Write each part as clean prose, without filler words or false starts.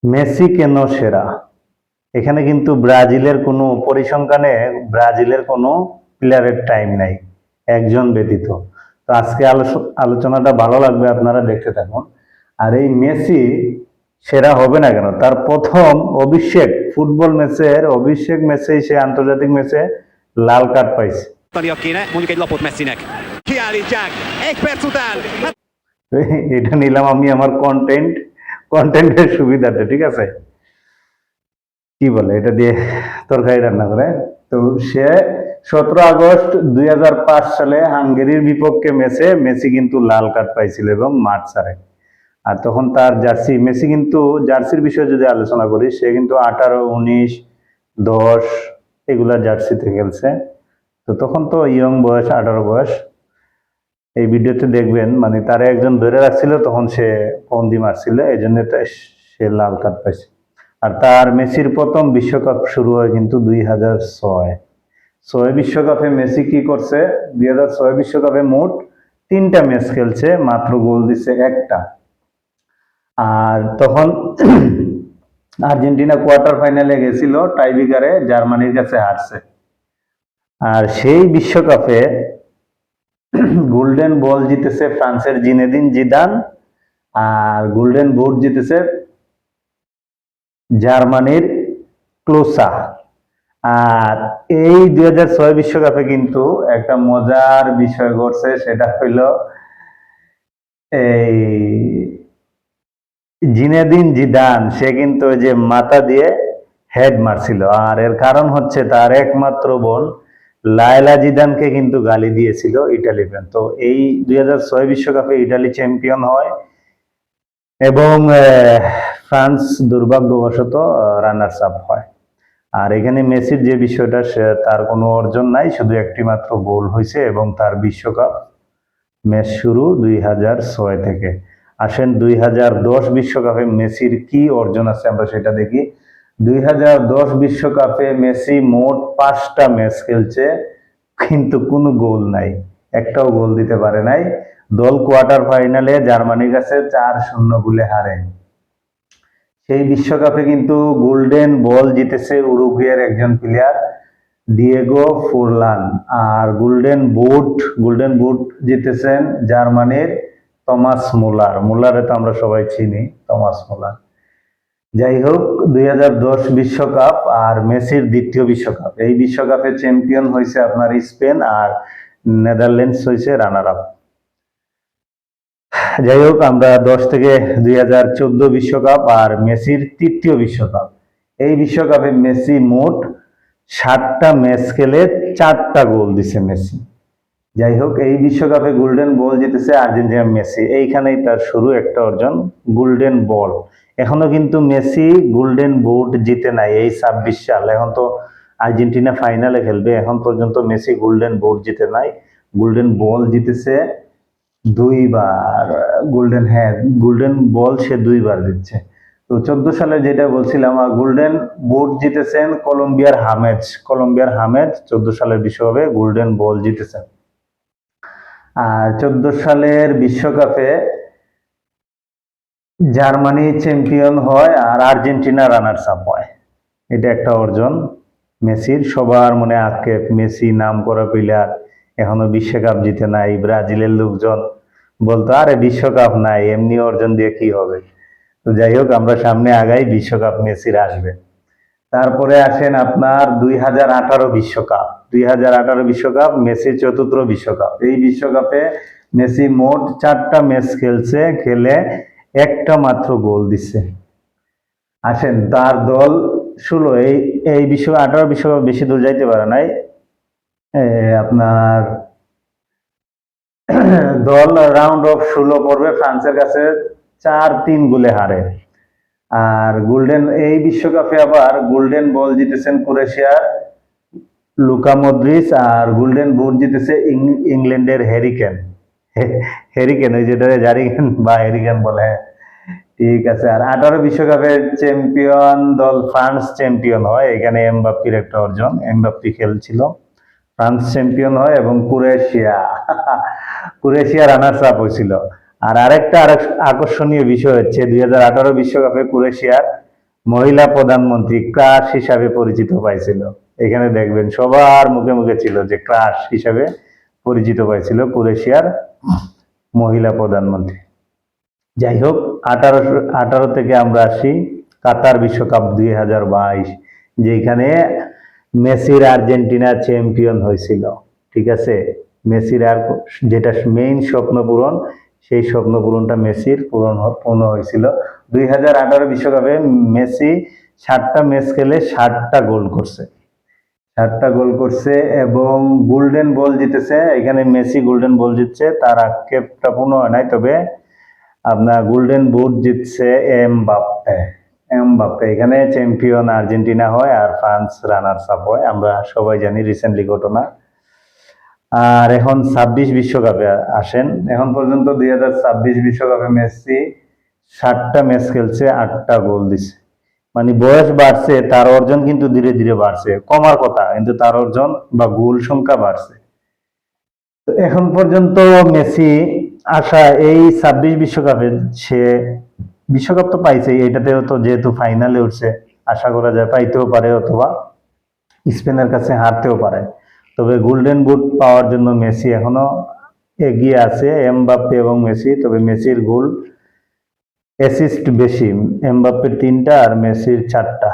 Messi কেন সেরা? এখানে কিন্তু ব্রাজিলের কোনো পরিসংখ্যানে ব্রাজিলের কোনো প্লেয়ারের টাইম নাই, একজন ব্যতীত। তো আজকে আলোচনাটা ভালো লাগবে, আপনারা দেখতে থাকুন। আর এই মেসি সেরা হবে না কেন? তার প্রথম অভিষেক ফুটবল ম্যাচের অভিষেক ম্যাচেই সে আন্তর্জাতিক ম্যাচে লাল কার্ড পাইছে। Kéne, mondjuk egy lapot Messinek. Kiállítják, 1 perc után. এটা নিলাম আমি আমার কন্টেন্টের সুবিধাতে, ঠিক আছে? কি বলে এটা দিয়ে তরকারি রান্না করে। তো সে 17 আগস্ট 2005 সালে হাঙ্গেরির বিপক্ষে ম্যাচে মেসি কিন্তু লাল কার্ড পাইছিল এবং মাঠ ছাড়ে। আর তখন তার জার্সি, মেসি কিন্তু জার্সির বিষয়ে যদি আলোচনা করি, সে কিন্তু 18, 19, 10 এগুলা জার্সিতে খেলছে। তো তখন তো ইয়ং বয়স, 18 বয়স। এই ভিডিওতে দেখবেন মানে তারা একজন ধরে রাখছিল, তখন সে ফন্দি মারছিল, এই জন্য সে লাল কার্ড পাইছে। আর তার মেসির প্রথম বিশ্বকাপ শুরু হয় কিন্তু 2006 বিশ্বকাপে মেসি কি করছে? 2006 বিশ্বকাপে মোট 3টা ম্যাচ খেলছে, মাত্র গোল দিছে 1টা। আর তখন আর্জেন্টিনা কোয়ার্টার ফাইনালে গেছিল, টাইব্রেকারে জার্মানির কাছে হারছে। আর সেই বিশ্বকাপে গোল্ডেন বল জিতেছে ফ্রান্সের জিনেদিন জিদান, আর গোল্ডেন বুট জিতেছে জার্মানির ক্লোসা। আর এই 2006 বিশ্বকাপে কিন্তু একটা মজার বিষয় ঘটছে, সেটা হইল এই জিনেদিন জিদান সে কিন্তু ওই যে মাথা দিয়ে হেড মারছিল। আর এর কারণ হচ্ছে তার একমাত্র বোন লায়লা জিদানকে কিন্তু গালি দিয়েছিল ইটালি ফ্যান। তো এই 2006 বিশ্বকাপে ইটালি চ্যাম্পিয়ন হয় এবং ফ্রান্স দুর্ভাগ্যবশত রানার্স আপ হয়। আর এখানে মেসির যে বিষয়টা, সে তার কোনো অর্জন নাই, শুধু একটি মাত্র গোল হয়েছে এবং তার বিশ্বকাপ ম্যাচ শুরু 2006 থেকে। আসেন 2010 বিশ্বকাপে মেসির কি অর্জন আছে আমরা সেটা দেখি। 2010 বিশ্বকাপে মেসি মোট 5টা ম্যাচ খেলছে, কিন্তু কোনো গোল নাই, একটাও গোল দিতে পারে নাই। দল কোয়ার্টার ফাইনালে জার্মানির কাছে 4-0 গোলে হারে। সেই বিশ্বকাপে কিন্তু গোল্ডেন বল জিতেছে উরুগুয়ের একজন প্লেয়ার ডিয়েগো ফোরলান। আর গোল্ডেন বুট জিতেছেন জার্মানির টমাস মুলারে তো আমরা সবাই চিনি, টমাস মুলার। যাই হোক, 2010 বিশ্বকাপ আর মেসির দ্বিতীয় বিশ্বকাপ। এই বিশ্বকাপে চ্যাম্পিয়ন হয়েছে আপনার স্পেন, আর নেদারল্যান্ডস হয়েছে রানার আপ। যাই হোক, আমরা 10 থেকে 2014 বিশ্বকাপ আর মেসির তৃতীয় বিশ্বকাপ। এই বিশ্বকাপে মেসি মোট 7টা ম্যাচ খেলে 4টা গোল দিছে মেসি। যাই হোক, এই বিশ্বকাপে গোল্ডেন বল জিতেছে আর্জেন্টিনা মেসি, এইখানেই তার শুরু একটা অর্জন, গোল্ডেন বল। এখনো কিন্তু মেসি গোল্ডেন বুট জিতে নাই, এই 26 সাল। এখন তো আর্জেন্টিনা ফাইনালে খেলবে, এখন পর্যন্ত মেসি গোল্ডেন বুট জিতে নাই। গোল্ডেন বল জিতেছে 2বার, গোল্ডেন বল সে 2বার দিচ্ছে। তো 14 সালে যেটা বলছিলাম, গোল্ডেন বুট জিতেছেন কলম্বিয়ার হামেজ 14 সালের বিশ্বকাপে গোল্ডেন বল জিতেছেন। আর 14 সালের বিশ্বকাপে জার্মানি চ্যাম্পিয়ন হয় আর আর্জেন্টিনা রানার্স আপ হয়। এটা একটা অর্জন মেসির, সবার মনে আক্ষেপ, মেসি নাম করা প্লেয়ার এখনো বিশ্বকাপ জিতে নাই। ব্রাজিলের লোকজন বলতো আরে বিশ্বকাপ নাই, এমনি অর্জন দিয়ে কি হবে। তো যাই হোক, আমরা সামনে আগাই, বিশ্বকাপ মেসির আসবে। তারপরে আসেন আপনার 2018 বিশ্বকাপ। 2018 বিশ্বকাপ মেসির চতুর্থ বিশ্বকাপ। এই বিশ্বকাপে মেসি মোট 4টা ম্যাচ খেলছে, খেলে 1টা মাত্র গোল দিচ্ছে। আসেন তার দল 18 বিশ্বকাপ বেশি দূর যাইতে পারে নাই। আপনার দল রাউন্ড অফ 16 পর্বে ফ্রান্সের কাছে 4-3 গোলে হারে। আর এই বিশ্বকাপে আবার গোল্ডেন বল জিতেছেন ক্রোয়েশিয়ার লুকা মদ্রিচ, আর গোল্ডেন বুট জিতেছে ইংল্যান্ডের হ্যারিকেন, ওই যেটা জারিকেন বা হ্যারিকেন বলে, ঠিক আছে। আর 18 বিশ্বকাপের চ্যাম্পিয়ন দল ফ্রান্স চ্যাম্পিয়ন হয়। এখানে এমবাপ্পির একটা অর্জন, এমবাপ্পি খেলছিল, ফ্রান্স চ্যাম্পিয়ন হয় এবং ক্রোয়েশিয়া রানার্স আপ হয়েছিল। আর আরেকটা আকর্ষণীয় বিষয় হচ্ছে 2018 বিশ্বকাপে ক্রোয়েশিয়ার মহিলা প্রধানমন্ত্রী ক্রাশ হিসাবে পরিচিত পাইছিল। এখানে দেখবেন সবার মুখে মুখে ছিল যে ক্রাশ হিসাবে পরিচিত পাইছিল ক্রোয়েশিয়ার মহিলা প্রধানমন্ত্রী। যাই হোক, 18 থেকে আমরা আসি কাতার বিশ্বকাপ 2022, যেখানে মেসির আর্জেন্টিনা চ্যাম্পিয়ন হয়েছিল। ঠিক আছে, মেসির আর যেটা মেইন স্বপ্ন পূরণ, সেই স্বপ্ন পূরণটা মেসির পূর্ণ হয়েছিল। 2018 বিশ্বকাপে মেসি 7টা ম্যাচ খেলে 7টা গোল করছে, 7টা গোল করছে এবং গোল্ডেন বল জিতেছে। এখানে মেসি গোল্ডেন বল জিতছে, তার আক্ষেপটা পূর্ণ হয় নাই, তবে আপনার গোল্ডেন বুট জিতছে এমবাপ্পে। এখানে চ্যাম্পিয়ন আর্জেন্টিনা হয় আর ফ্রান্স রানার্স আপ হয়, আমরা সবাই জানি রিসেন্টলি ঘটনা। আর এখন 26 বিশ্বকাপে আসেন। এখন পর্যন্ত 2026 বিশ্বকাপে মেসি 7টা ম্যাচ খেলছে, 8টা গোল দিছে। মানে বয়স বাড়ছে, তার অর্জন কিন্তু ধীরে ধীরে বাড়ছে, কমার কথা কিন্তু তার অর্জন বা গোল সংখ্যা বাড়ছে। তো এখন পর্যন্ত মেসি আশা এই 26 বিশ্বকাপে সে বিশ্বকাপ তো পাইছে, এটাতেও তো যেহেতু ফাইনালে উঠছে, আশা করা যায় পাইতেও পারে অথবা স্পেনের কাছে হারতেও পারে। তবে গোল্ডেন বুট পাওয়ার জন্য মেসি এখনো এগিয়ে আছে, এমবাপ্পে এবং মেসি। তবে মেসির গোল অ্যাসিস্ট বেশি, এমবাপ্পের 3টা আর মেসির 4টা।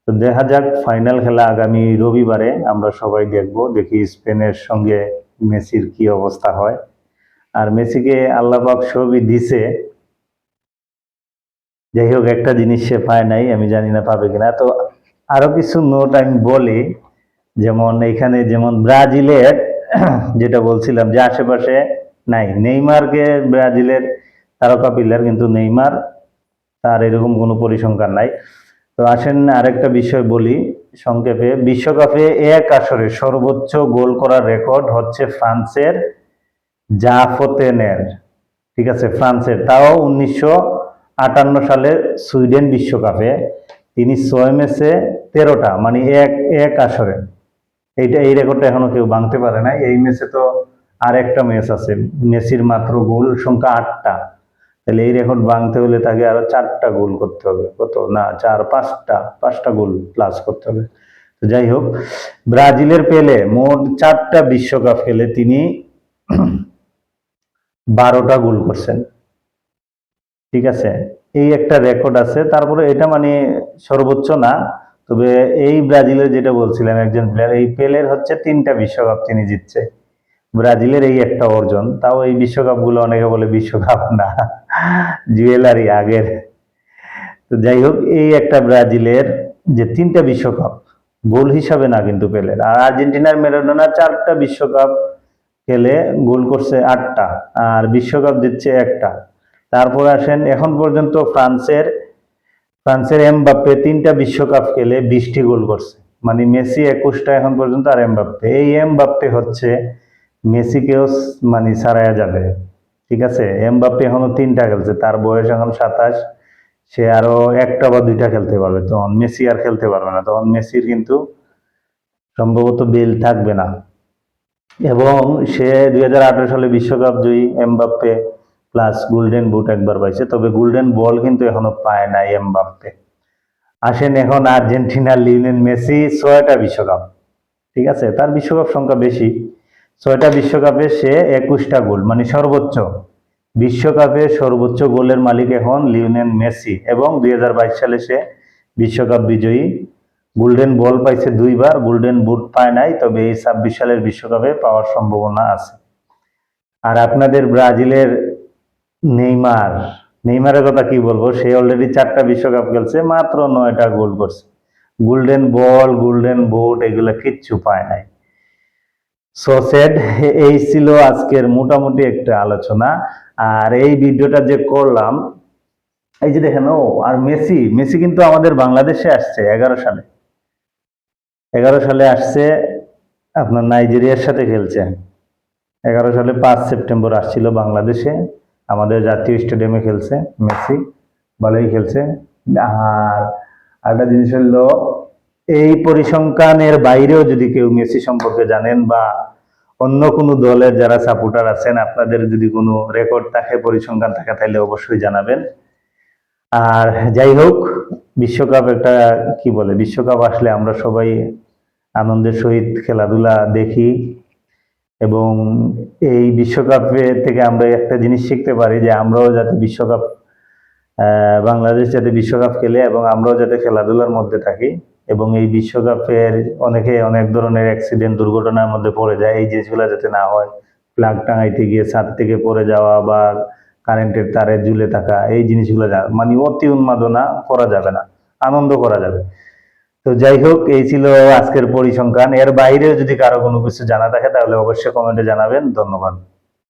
তো দেখা যাক, ফাইনাল খেলা আগামী রবিবারে আমরা সবাই দেখি স্পেনের সঙ্গে মেসির কি অবস্থা হয়। আর মেসিকে আল্লাহ পাক সবই দিছে, যাই হোক একটা জিনিস সে পায় নাই, আমি জানি না পাবে কিনা। তো আরো কিছু নোট আমি বলি, যেমন এখানে যেমন ব্রাজিলের যেটা বলছিলাম যে আশেপাশে নাই, নেইমারকে ব্রাজিলের তারকা প্লেয়ার, কিন্তু নেইমার তার এরকম কোনো পরিসংখ্যান নাই। তো আসেন আরেকটা বিষয় বলি সংক্ষেপে। বিশ্বকাপে এক আসরে সর্বোচ্চ গোল করার রেকর্ড হচ্ছে ফ্রান্সের জাফতেনের। ঠিক আছে, ফ্রান্সের, তাও 1958 সালে সুইডেন বিশ্বকাপে তিনি 6 ম্যাচে 13টা, মানে এক আসরে। এই রেকর্ডটা এখনো কেউ ভাঙতে পারে না। এই ম্যাচে তো আর একটা ম্যাচ আছে, মেসির মাত্র গোল সংখ্যা 8টা। তাহলে এই রেকর্ড ভাঙতে হলে তাকে আরো 4টা গোল করতে হবে, কত না 5টা গোল প্লাস করতে হবে। তো যাই হোক, ব্রাজিলের পেলে মোট 4টা বিশ্বকাপ খেলে তিনি 12টা গোল করছেন। ঠিক আছে, এই একটা রেকর্ড আছে। তারপরে এটা মানে সর্বোচ্চ না, তবে এই ব্রাজিলের যেটা বলছিলাম একজন প্লেয়ার, এই পেলের হচ্ছে 3টা বিশ্বকাপ তিনি জিতছে। ব্রাজিলের এই একটা অর্জন, তাও এই বিশ্বকাপগুলো অনেকে বলে বিশ্বকাপ না, জুয়েলারি আগের। তো যাই হোক, এই একটা ব্রাজিলের যে 3টা বিশ্বকাপ, গোল হিসাবে না কিন্তু পেলের। আর আর্জেন্টিনার ম্যারাডোনা 4টা বিশ্বকাপ খেলে গোল করছে 8টা, আর বিশ্বকাপ দিচ্ছে একটা। তারপর আসেন এখন পর্যন্ত ফ্রান্সের এমবাপ্পে 3টা বিশ্বকাপ খেলে 20টি গোল করছে, মানে মেসি 21টা এখন পর্যন্ত, আর এমবাপ্পে, এই এমবাপ্পে হচ্ছে মেসিকেও মানে ছাড়াইয়া যাবে। ঠিক আছে, এমবাপ্পে এখনো 3টা খেলছে, তার বয়স এখন 27, সে আরো 1টা বা 2টা খেলতে পারবে, তখন মেসি আর খেলতে পারবে না, তখন মেসির কিন্তু সম্ভবত বেল থাকবে না। এবং সে 2018 সালে বিশ্বকাপ জয়ী এমবাপ্পে প্লাস গোল্ডেন বুট একবার পাইছে, তবে গোল্ডেন বল কিন্তু এখনো পায় নাই এমবাপ্পে। আসেন এখন আর্জেন্টিনার লিওনেল মেসি 6টা বিশ্বকাপ, ঠিক আছে, তার বিশ্বকাপ সংখ্যা বেশি, 6টা বিশ্বকাপে সে 21টা গোল, মানে সর্বোচ্চ বিশ্বকাপে সর্বোচ্চ গোলের মালিক এখন লিওনেল মেসি। এবং 2022 সালে সে বিশ্বকাপ বিজয়ী, গোল্ডেন বল পাইছে 2বার, গোল্ডেন বুট পায় নাই, তবে এই 26 সালের বিশ্বকাপে পাওয়ার সম্ভাবনা আছে। আর আপনাদের ব্রাজিলের নেইমারের কথা কি বলবো, সে অলরেডি 4টা বিশ্বকাপ খেলছে, মাত্র 9টা গোল করছে, গোল্ডেন বল গোল্ডেন বুট এগুলো কিচ্ছু পায় নাই। সো সেড, এই ছিল আজকের মোটামুটি একটা আলোচনা। আর এই ভিডিওটা যে করলাম, এই যে দেখেন, আর মেসি কিন্তু আমাদের বাংলাদেশে আসছে 11 সালে আসছে, আপনার নাইজেরিয়ার সাথে খেলছে। 11 সালে 5 সেপ্টেম্বর আসছিল বাংলাদেশে, আমাদের জাতীয় স্টেডিয়ামে খেলছে মেসি, ভালোই খেলছে। আর একটা জিনিস হলো, এই পরিসংখ্যানের বাইরেও যদি কেউ মেসি সম্পর্কে জানেন বা অন্য কোনো দলের যারা সাপোর্টার আছেন, আপনাদের যদি কোনো রেকর্ড থাকে, পরিসংখ্যান থাকে, তাহলে অবশ্যই জানাবেন। আর যাই হোক, বিশ্বকাপ একটা কি বলে, বিশ্বকাপ আসলে আমরা সবাই আনন্দের সহিত খেলাধুলা দেখি এবং এই বিশ্বকাপে থেকে আমরা একটা জিনিস শিখতে পারি যে আমরাও যাতে বিশ্বকাপ বাংলাদেশ যাতে বিশ্বকাপ খেলে এবং আমরাও যাতে খেলাধুলার মধ্যে থাকি এবং এই বিশ্বকাপের অনেকে অনেক ধরনের অ্যাক্সিডেন্ট দুর্ঘটনার মধ্যে পড়ে যায়, এই জিনিসগুলো যাতে না হয়। ফ্ল্যাগ টাঙাইতে গিয়ে ছাদ থেকে পড়ে যাওয়া বা কারেন্টের তারে ঝুলে থাকা, এই জিনিসগুলো মানে অতি উন্মাদনা করা যাবে না, আনন্দ করা যাবে। তো যাই হোক, এই ছিল আজকের পরিসংখ্যান। এর বাইরেও যদি কারো কোনো কিছু জানা থাকে তাহলে অবশ্যই কমেন্টে জানাবেন। ধন্যবাদ।